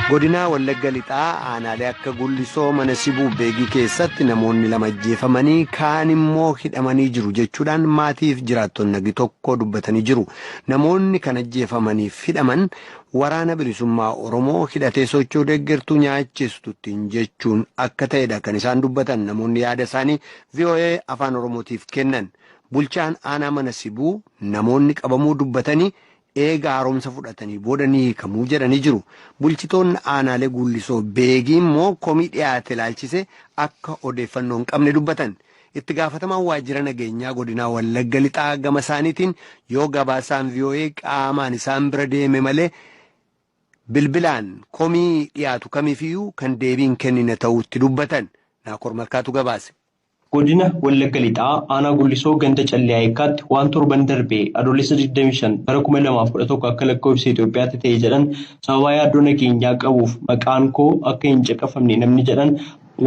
Godina Wallagga Lixaa aanaalee akka Gullisoo mana Sibuu Beegii keessatti namoonni lama ajjeefamanii kaan immoo hidhamanii jiru jechuudhaan maatiif jiraattonni tokko dubbatanii jiru. Namoonni kan ajjeefamaniif hidhaman waraana bilisummaa Oromoo hidhatee socho'uu deeggartuu nyaachistuutiin jechuun akka ta'edha kan isaan dubbatan. Namoonni yaada isaanii VOA Afaan Oromootiif kennan. Bulchaan aanaa mana Sibuu namoonni qabamuu dubbatanii eega haaromsa fudhatanii boodanii kamuu jedhanii jiru. Bulchitoonni aanaalee Gullisoo Beegii immoo komii dhiyaate ilaalchise akka odeeffannoo hin qabne dubbatan. Itti gaafatamaan waajjira nageenyaa godinaa Wallagga Lixaa gama isaaniitiin yoo gabaasaan VOA qaamaan isaan bira deeme malee bilbilaan komii dhiyaatu kamiifiyyuu kan deebiin kennine ta'uutti dubbatan. Naakoor Malkaatu gabaase. Godina Wallagga Lixaa aanaa Gullisoo ganda Callee Ayikaatti waan torban darbee adoolessa 25 bara 2011 akka lakkoofsa Itoophiyaatti ta'e jedhan sababa yaaddoo nageenyaa qabuuf maqaan koo akka hin caqafamne namni jedhan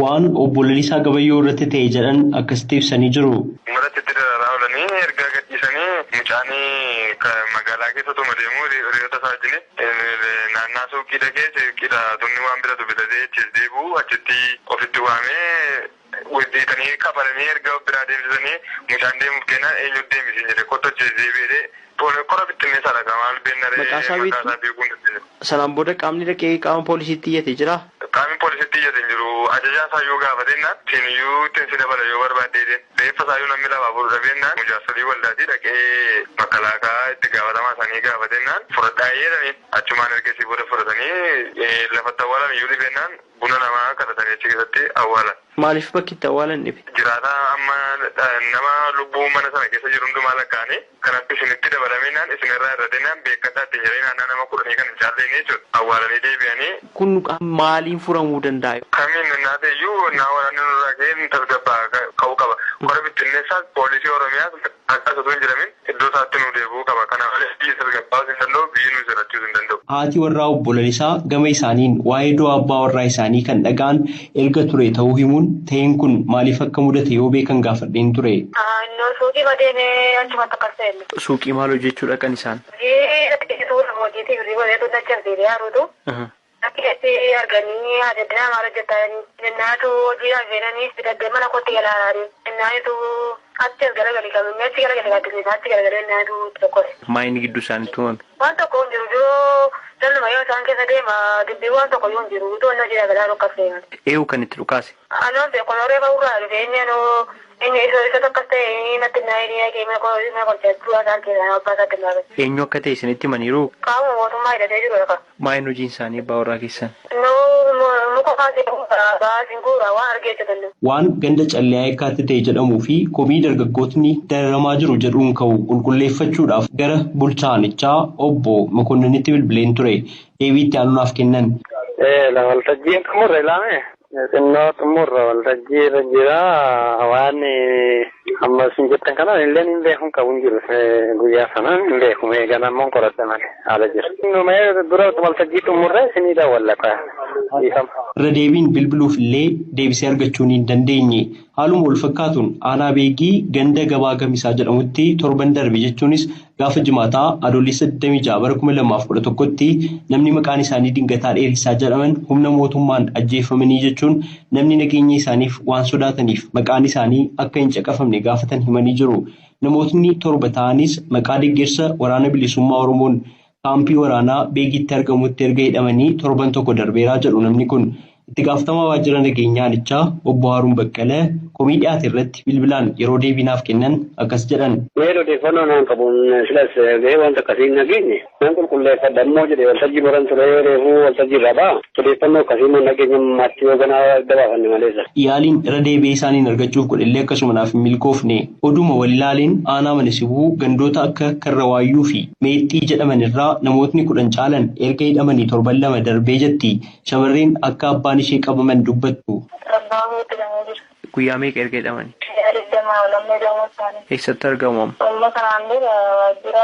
waan obbo Lalisaa Gabayyoo irratti ta'e jedhan akkasitti ibsanii jiru. Maratti dararaa oolanii ergaa gadhiisanii mucaanii magaalaa keessa tuma deemuu hiriyoota isaa wajjin naannaa suuqii dhaqee qidhaatonni waan bitatu bitatee achiis deebi'u achitti ofitti waamee wajjitanii kafalanii erga biraa deemsisanii mucaan deemuuf kennaan eenyu deemisiin jedhe kottochee deebi'ee kora bittinnee sadaka maal beennaree maqaasaa beekuun dandeenye. Sanaan booda qaamni dhaqee qaama poolisiitti iyyate jira? Qaamni poolisiitti iyyate jiru. Ajajaa isaayyuu gaafatennaan siiniyyuu ittiin si dabala yoo barbaaddeedhe reeffa isaayyuu namni lafaa fuudhu dhabennaan mujaarsolii waldaatii dhaqee makalaakaa itti gaafatamaa isaanii gaafatennaan fudhadhaa jedhanii achumaan ergasii booda fudhatanii lafatti awwaalan iyyuu dhibennaan buna namaa kadhatanii achi keessatti awwaalan. Maaliif bakki itti awwaalan dhibe? Jiraataa amma nama lubbuu mana sana keessa jiru hundumaa lakkaa'anii kanatti isinitti dabalamennaan isinirraa irratennaan beekkataa ittiin jedhanii naannaa nama 10 kan hin caalleen jechuudha. Awwaalanii deebi'anii. Kun maaliin furamuu danda'a? Kamiin naateeyyuu naa waraanni nurraa ka'ee tasgabbaa ka'uu qaba. Kora bittinneessaas poolisii Oromiyaas akka osoo hin jedhamin iddoo isaatti nu deebi'uu qaba. Kana malee biyyi tasgabbaa hin danda'u biyyi nu jiraachuu hin danda'u. Haati warraa obbo Lalisaa gama isaaniin waa'ee du'a abbaa warraa isaanii kan dhaga'an erga ture ta'uu himuun ta'een kun maaliif akka mudate yoo beekan gaafadheen ture. Suuqii badeemee achumatti akkas ta'e. Suuqii maal hojjechuudha kan isaan? Hojiitii birrii badeetu dachas deebi'ee haaruutu. Akkatti arganii adeemnaa maal hojjetan naatu hojiidhaan seenanii fidadee mana kootti galaanaa naatu achi as garagalii qabanii achi garagalii gaddisiisaa achi garagalee naatu tokkodha. Maayini gidduu isaaniitti uumame? Waan tokko hin jiru jiruu dalduma yoo isaan keessa deema dubbii waan tokko yoo hin jiru to'annoo jira galaa dhokkas ta'e. Eewu kan itti dhukaase? Anoon beeku noree ba'uurraa dhufe inni isa tokkos ta'e natti naayinii keema kolcheetu isaan keessaa abbaa isaatti hin eenyu akka ta'e isinitti himaniiru? Qaama mootummaa hidhatee jiru lafa. Maayin hojiin isaanii abbaa warraa keessan? Waan ganda Callee Ayikaatti ta'e jedhamuu fi komii dargaggootni dararamaa jiru jedhuun ka'u qulqulleeffachuudhaaf gara bulchaanichaa obbo Makonninitti bilbileen ture. Deebii itti aanuudhaaf kennan. Waltajjiin xumurre ilaame. Xinnoo xumurra waltajjii irra jira waan amma isin jettan kana illee hin beekun qabu hin jiru guyyaa sana hin beekume ganammoon qoradha malee haala jira. Numee dura waltajjii xumurre isinii daawwallata. Irra deebiin bilbiluuf illee deebisee argachuu hin dandeenye. Haaluma wal fakkaatuun aanaa Beegii ganda gabaa gamisaa jedhamutti torban darbe jechuunis gaafa jimaataa adoolessa 26 bara 2011tti namni maqaan isaanii Dingataa Dheerisaa jedhaman humna mootummaan ajjeefamanii jechuun namni nageenya isaaniif waan sodaataniif maqaan isaanii akka hin caqafamne gaafatan himanii jiru. Namootni 7 ta'anis maqaa deeggarsa waraana bilisummaa Oromoon kaampii waraanaa Beegiitti argamutti erga hidhamanii torban tokko darbeeraa jedhu namni kun. Itti gaafatamaa waajjira nageenyaanichaa obbo Haaruun Baqqalee komii dhiyaate irratti bilbilaan yeroo deebinaaf kennan akkas jedhan. Odeeffannoo naan qabuun silas gahee wanta akkasii hin nageenye. Naan qulqulleeffadha immoo jedhee waltajjii baran ture reefuu waltajjii irraa ba'a. Odeeffannoo akkasii immoo nageenya maatti yoo ganaa dabaafanne maleessa. Yaaliin irra deebi'ee isaaniin argachuuf godhellee akkasuma naaf hin milkoofne. Oduma waliilaaliin aanaa mana Sibuu gandoota akka Karrawaayyuu fi Meexxii jedhaman irraa namootni 10 caalan erga hidhamanii torban 2 darbee jetti. Shamarreen akka abbaan ishee qabaman dubbattu. Guyyaa meeqa erga hidhamanii? Eessatti argamu? Amma kanaan dura waajjira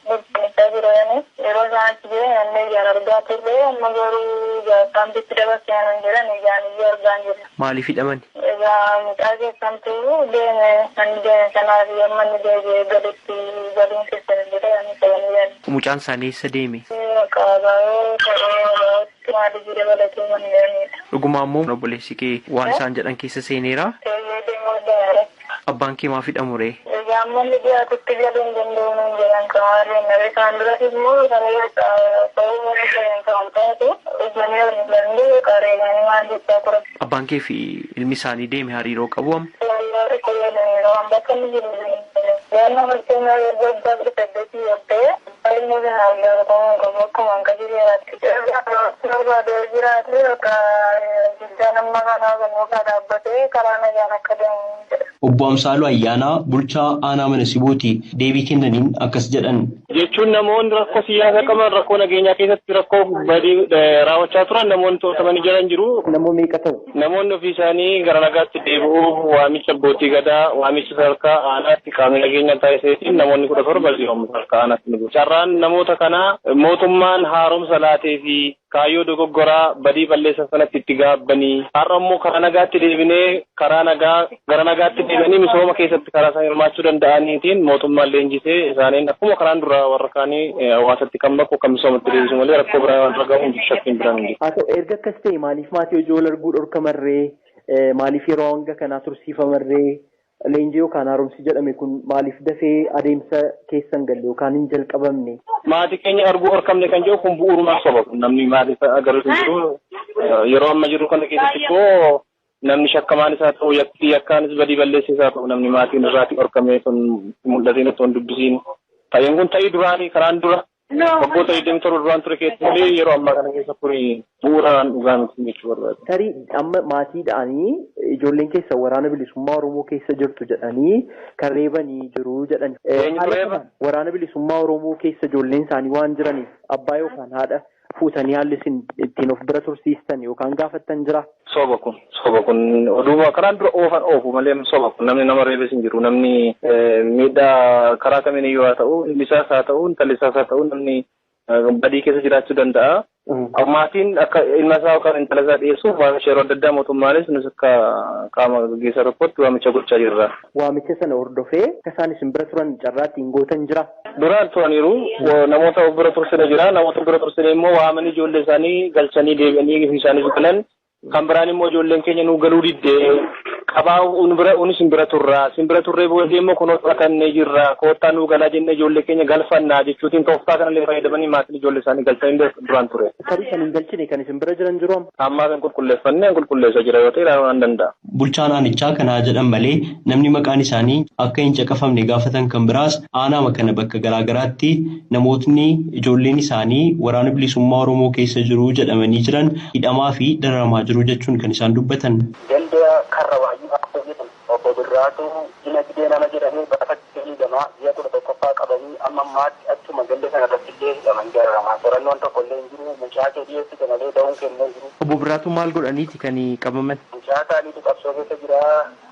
bulchiinsaa jiran yeroo isaan achi jiran namni ijaan argaa turre amma garuu gaaffiitti dabarsanii jiran ijaan iyyuu argaa hin jiru. Maaliif hidhamani? Egaa mucaa keessamtuu deeme sanaaf yemmuu inni deebi'ee gaditti galiin keessan jedhanii qabanii jiran. Mucaan isaanii eessa deeme? Qabaayoo ta'ee maali jira balatee mana jiranidha. Dhugumaa immoo obboleessi kee waan isaan jedhan keessa seeneera. Abbaan kee maaf hidhamure? Jaammanni dhiyaatutti galuu hin danda'u nuun jedhan qabaarreen nabe isaan duratti immoo saree ta'uu mana jedhan kan taate ijjanii walii qareeganii maal jechaa turan. Abbaan kee fi ilmi isaanii deeme hariiroo qabu amma? Waan bakka inni jiru yaadna malkeenya gaggaa bitattii yoota'e inni biraan gargaaruu qabu akkuma akka jireeraatti barbaadee jiraate akka guddaa nama kanaa gamoo dhaabbatee karaa nagaan akka deemu jedha. Obbo Amsaaluu Ayyaanaa bulchaa aanaa mana Sibooti deebii kennaniin akkas jedhan. Jechuun namoonni rakkoo siyaasaa qaban rakkoo nageenyaa keessatti rakkoo badii raawwachaa turan namoonni to'atamanii jiran jiru. Namoonni meeqa ta'u? Namoonni ofii isaanii gara nagaatti deebi'uuf waamicha abbootii gadaa waamicha sadarkaa aanaatti qaamni nageenya taasiseetiin namoonni 17 jiru sadarkaa aanaatti ni carraan namoota kanaa mootummaan haaromsa laatee fi kaayyoo dogoggoraa badii balleessan sanatti itti gaabbanii har'a immoo karaa nagaatti deebinee karaa nagaa gara nagaatti deebi'anii misooma keessatti karaa isaan hirmaachuu danda'aniitiin mootummaan leenjisee isaaniin akkuma karaan dura warra kaanii hawaasatti kan bakku kan misoomatti deebisu malee rakkoo biraa waan argamu shakkiin biraan hin jiru. Erga akkas ta'e maaliif maatii hojii wal arguu dhorkamarree maaliif yeroo hanga kanaa tursiifamarree leenjii yookaan haaromsi jedhame kun maaliif dafee adeemsa keessan galle yookaan hin jalqabamne? Maatii keenya arguu dhorkamne kan jedhu kun bu'uurumaaf soba namni maaliif agarsiisu jiru yeroo amma jiru kana keessatti immoo namni shakkamaan isaa ta'u yakkaanis badii balleessaa isaa ta'u namni maatiin irraatti dhorkame sun mul'ateen otoo hin dubbisiin ta'een kun ta'ii duraanii karaan dura waggoota 27 duraan ture keessatti malee yeroo ammaa kana keessa kuni bu'uuraan dhugaa miti jechuu barbaada. Tarii amma maatiidhaanii ijoolleen keessa waraana bilisummaa Oromoo keessa jirtu jedhanii kan reebanii jiru jedhani. Waraana bilisummaa Oromoo keessa ijoolleen isaanii waan jiraniif abbaa yookaan haadha fuutanii haalli isin ittiin of bira tursiistan yookaan gaafattan jira. Soba kun oduma karaan dura oofu malee soba kun namni nama reebes hin jiru namni miidhaa karaa kamiin iyyuu haa ta'u ilmi isaas haa ta'u intalli isaas haa ta'u namni badii keessa jiraachuu danda'a. Maatiin akka ilma isaa yookaan intala isaa dhiyeessuuf waamicha yeroo adda addaa mootummaanis nus akka qaama gaggeessaa tokkotti waamicha gochaa jirra. Waamicha sana hordofee akka isaan isin bira turan carraatti hin gootan jira. Duraan turaniiru namoota bira tursine jira namoota bira tursine immoo waamanii ijoollee isaanii galchanii deebi'anii isaanii galan kan biraan immoo ijoolleen keenya nu galuu diddee qabaa unis simbira turree booddee immoo kunoo fudhatannee jirra koottaa nu galaa jennee ijoollee keenya galfannaa jechuutiin tooftaa kanallee fayyadamanii maatiin ijoollee isaanii galchanii duraan ture. Tarii kan hin galchine kan isin bira jiran jiru ammaa kan qulqulleeffannee qulqulleessaa jira yoo ta'e ilaaluu waan danda'a. Bulchaan aanichaa kanaa jedhan malee namni maqaan isaanii akka hin caqafamne gaafatan kan biraas aanaa kana bakka garaagaraatti namootni ijoolleen isaanii waraana bilisummaa Oromoo keessa jiru jedhamanii jiran hidhamaa fi dararamaa jiru jechuun kan isaan dubbatan. Obbo Birraatu dinagdee nama jedhamee baafatti gamaa biyya 11ffaa qabanii amma ammaatti achuma ganda sana irratti illee hidhaman gararamaa qorannoon tokko illee hin jiru mucaa kee dhiyeessite malee da'uun kennee jiru. Obbo Birraatu maal godhaniiti kan qabaman? Mucaa isaaniitu qabsoo keessa jira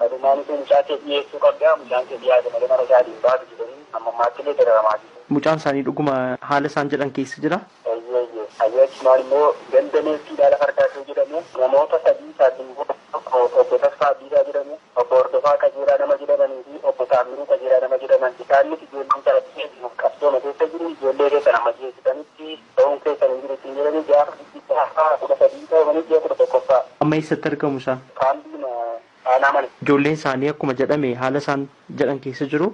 adumaanis mucaa kee dhiyeessuu qabdaa mucaan kee dhiyaate malee mana isaa baatu jedhanii amma ammaatti illee dararamaa jiru. Mucaan isaanii dhuguma haala isaan jedhan keessa jira? Ayyachumaan immoo gandameessiidhaa lafa argaachuu jedhamu namoota sadii isaatiin obbo Tasfaa Biiraa jedhamu obbo Hordofaa Qajeelaa nama jedhamanii fi obbo Taamiruu Qajeelaa nama jedhaman isaanis ijoolleen taratee qabsooma keessa jiru ijoollee keessa nama geessisanitti ta'uun keessa hin jiru ittiin jedhanii gaafa 13 ta'anii ji'a 11ffaa. Amma eessatti argamu isaan? Kaambiin aanaa mana. Ijoolleen isaanii akkuma jedhame haala isaan jedhan keessa jiru?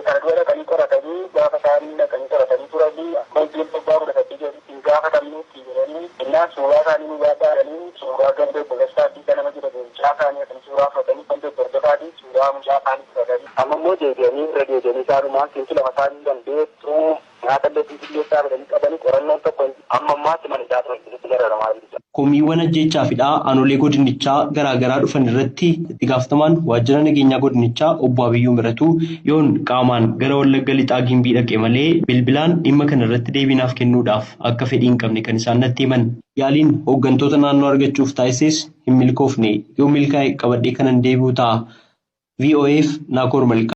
Kana dura dhaqanii qoratanii gaafa isaanii dhaqanii qoratanii turanii akkuma ijoollee abbaa 18 gaafatamnuutti jedhanii innaan suuraa isaanii nu gaafataanii suuraa gandee boleessaa addiisa nama jedhamu mucaa isaanii kan suuraa fudhatanii kan dordofaatii suuraa mucaa isaanii fudhatanii amma immoo deebi'anii irra deebi'anii isaanumaan siinsi lama isaanii dandeettuu nyaata illee siinsileessaa fidanii qabanii qorannoon tokko amma ammaatti mana isaa turan gararamaa jiru. Komiiwwan ajjeechaa fi aanolee godinichaa garaagaraa dhufan irratti itti gaafatamaan waajjira nageenyaa godinichaa obbo Abiyyuu Miratuu yoon qaamaan gara Wallagga Lixaa Gimbii dhaqe malee bilbilaan dhimma kana irratti deebiinaaf kennuudhaaf akka fedhii hin qabne kan isaan natti himan. Yaaliin hooggantoota naannoo argachuuf taasises hin milkoofne yoo milkaa'e qabadhee kanan deebi'u ta'a. VOAf Naakoor Malkaa.